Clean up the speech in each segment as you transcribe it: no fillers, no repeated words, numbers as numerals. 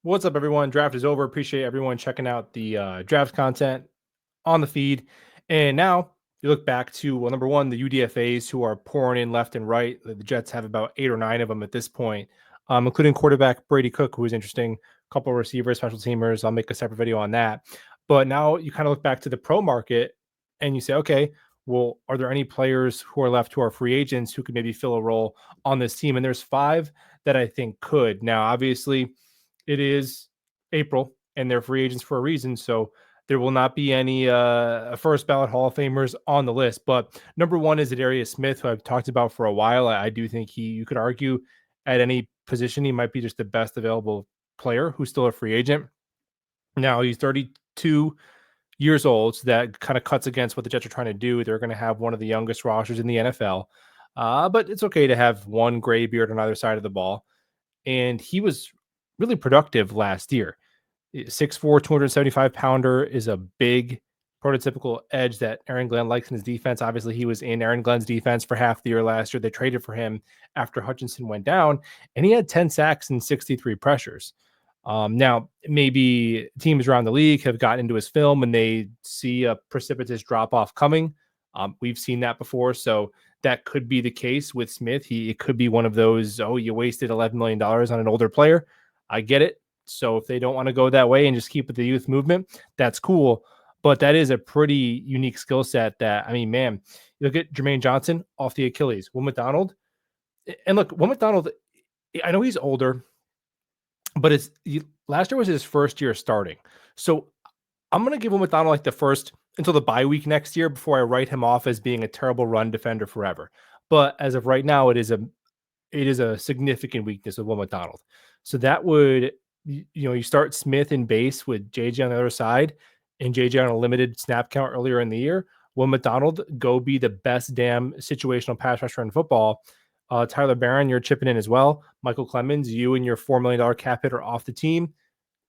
What's up, everyone? Draft is over. Appreciate everyone checking out the draft content on the feed. And now you look back to, well, number one, the UDFAs who are pouring in left and right. The Jets have about 8 or 9 of them at this point, including quarterback Brady Cook, who is interesting. A couple of receivers, special teamers. I'll make a separate video on that. But now you kind of look back to the pro market and you say, okay, well, are there any players who are left who are free agents who could maybe fill a role on this team? And there's 5 that I think could. Now, obviously, it is April and they're free agents for a reason. So there will not be any first ballot Hall of Famers on the list. But number one is Adarius Smith, who I've talked about for a while. I do think you could argue at any position, he might be just the best available player who's still a free agent. Now he's 32 years old. So that kind of cuts against what the Jets are trying to do. They're going to have one of the youngest rosters in the NFL. But it's okay to have one gray beard on either side of the ball. And he was really productive last year. 6'4", 275-pounder is a big prototypical edge that Aaron Glenn likes in his defense. Obviously, he was in Aaron Glenn's defense for half the year last year. They traded for him after Hutchinson went down, and he had 10 sacks and 63 pressures. Now, maybe teams around the league have gotten into his film and they see a precipitous drop-off coming. We've seen that before, so that could be the case with Smith. It could be one of those, oh, you wasted $11 million on an older player. I get it. So if they don't want to go that way and just keep with the youth movement, that's cool. But that is a pretty unique skill set that, I mean, man, you look at Jermaine Johnson off the Achilles, Will McDonald. And look, Will McDonald, I know he's older, but last year was his first year starting. So I'm going to give Will McDonald like the first until the bye week next year before I write him off as being a terrible run defender forever. But as of right now, it is a significant weakness of Will McDonald. So that would, you start Smith in base with JJ on the other side and JJ on a limited snap count earlier in the year. Will McDonald go be the best damn situational pass rusher in football. Tyler Barron, you're chipping in as well. Michael Clemens, you and your $4 million cap hit are off the team.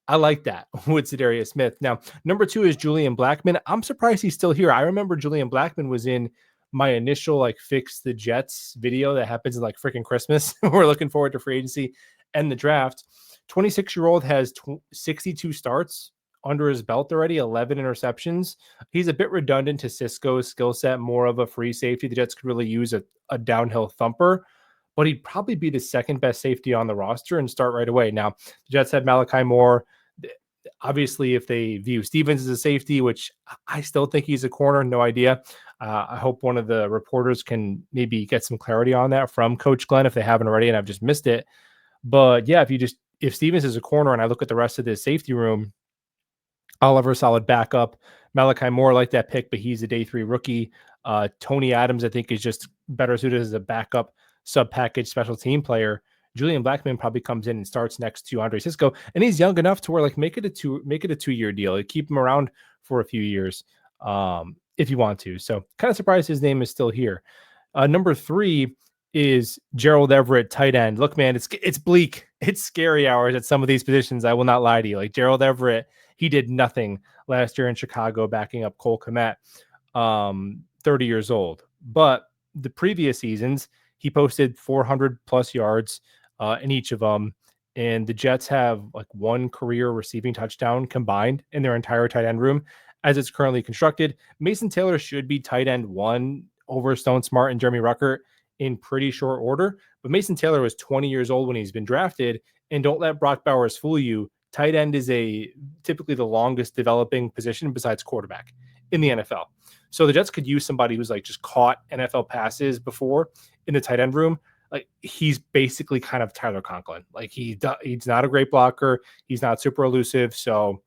I like that with Za'Darius Smith. Now, number 2 is Julian Blackmon. I'm surprised he's still here. I remember Julian Blackmon was in my initial like fix the Jets video that happens in like freaking Christmas. We're looking forward to free agency and the draft. 26-year-old has 62 starts under his belt already, 11 interceptions. He's a bit redundant to Cisco's skill set, more of a free safety. The Jets could really use a downhill thumper, but he'd probably be the second best safety on the roster and start right away. Now, the Jets have Malachi Moore. Obviously, if they view Stevens as a safety, which I still think he's a corner, no idea. I hope one of the reporters can maybe get some clarity on that from Coach Glenn if they haven't already and I've just missed it. But yeah, if Stevens is a corner and I look at the rest of the safety room, Oliver, solid backup. Malachi Moore, like that pick, but he's a day 3 rookie. Tony Adams, I think, is just better suited as a backup sub-package special team player. Julian Blackmon probably comes in and starts next to Andre Cisco, and he's young enough to where like make it a 2-year deal. Keep him around for a few years if you want to. So kind of surprised his name is still here. Number 3 is Gerald Everett, tight end. Look, man, it's bleak. It's scary hours at some of these positions. I will not lie to you. Like Gerald Everett, he did nothing last year in Chicago, backing up Cole Kmet, 30 years old. But the previous seasons, he posted 400 plus yards in each of them. And the Jets have like one career receiving touchdown combined in their entire tight end room as it's currently constructed. Mason Taylor should be tight end 1 over Stone Smart and Jeremy Ruckert in pretty short order. But Mason Taylor was 20 years old when he's been drafted. And don't let Brock Bowers fool you. Tight end is typically the longest developing position besides quarterback in the NFL. So the Jets could use somebody who's like just caught NFL passes before in the tight end room. Like he's basically kind of Tyler Conklin. Like he's not a great blocker. He's not super elusive. So,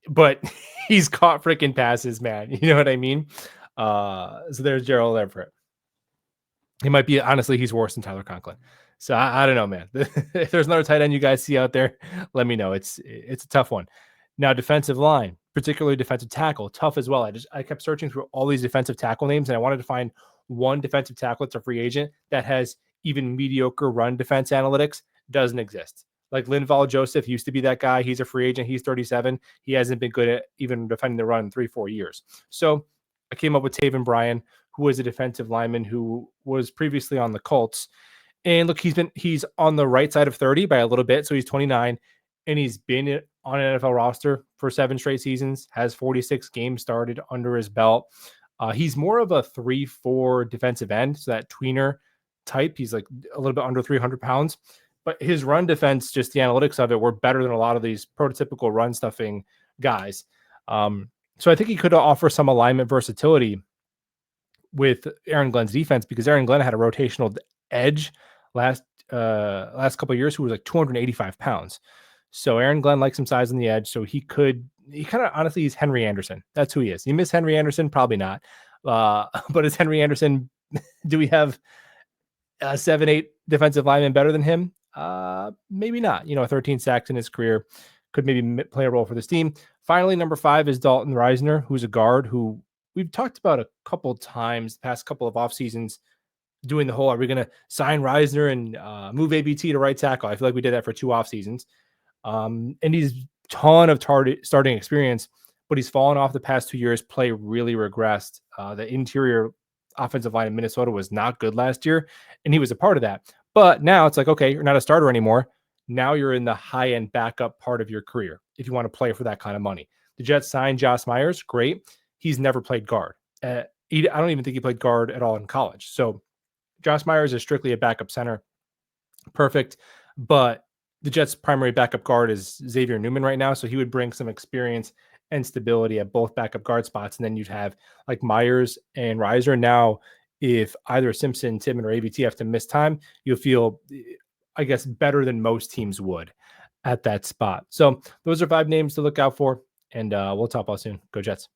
but he's caught freaking passes, man. You know what I mean? So there's Gerald Everett. He might be, honestly, he's worse than Tyler Conklin. So I don't know, man. If there's another tight end you guys see out there, let me know. It's a tough one. Now, defensive line, particularly defensive tackle, tough as well. I kept searching through all these defensive tackle names, and I wanted to find one defensive tackle that's a free agent that has even mediocre run defense analytics. Doesn't exist. Like Linval Joseph used to be that guy. He's a free agent. He's 37. He hasn't been good at even defending the run in 3-4 years. So I came up with Taven Bryan, who was a defensive lineman who was previously on the Colts. And look, he's on the right side of 30 by a little bit, so he's 29, and he's been on an NFL roster for 7 straight seasons, has 46 games started under his belt. He's more of a 3-4 defensive end, so that tweener type. He's like a little bit under 300 pounds, but his run defense, just the analytics of it, were better than a lot of these prototypical run stuffing guys. So I think he could offer some alignment versatility with Aaron Glenn's defense, because Aaron Glenn had a rotational edge last couple of years who was like 285 pounds. So Aaron Glenn likes some size on the edge. So he kind of honestly, he's Henry Anderson. That's who he is. You miss Henry Anderson? Probably not. But is Henry Anderson, do we have a 7-8 defensive lineman better than him? Maybe not. 13 sacks in his career could maybe play a role for this team. Finally, number 5 is Dalton Reisner, who's a guard who we've talked about a couple times the past couple of off seasons, doing the whole, are we going to sign Reisner and move ABT to right tackle? I feel like we did that for 2 off seasons. And he's ton of starting experience, but he's fallen off the past 2 years. Play really regressed. The interior offensive line in Minnesota was not good last year, and he was a part of that. But now it's like, okay, you're not a starter anymore. Now you're in the high-end backup part of your career if you want to play for that kind of money. The Jets signed Josh Myers. Great. He's never played guard. I don't even think he played guard at all in college. So Josh Myers is strictly a backup center. Perfect. But the Jets' primary backup guard is Xavier Newman right now. So he would bring some experience and stability at both backup guard spots. And then you'd have like Myers and Reiser. Now, if either Simpson, Timmon, or ABT have to miss time, you'll feel, I guess, better than most teams would at that spot. So those are 5 names to look out for. And we'll talk about soon. Go Jets.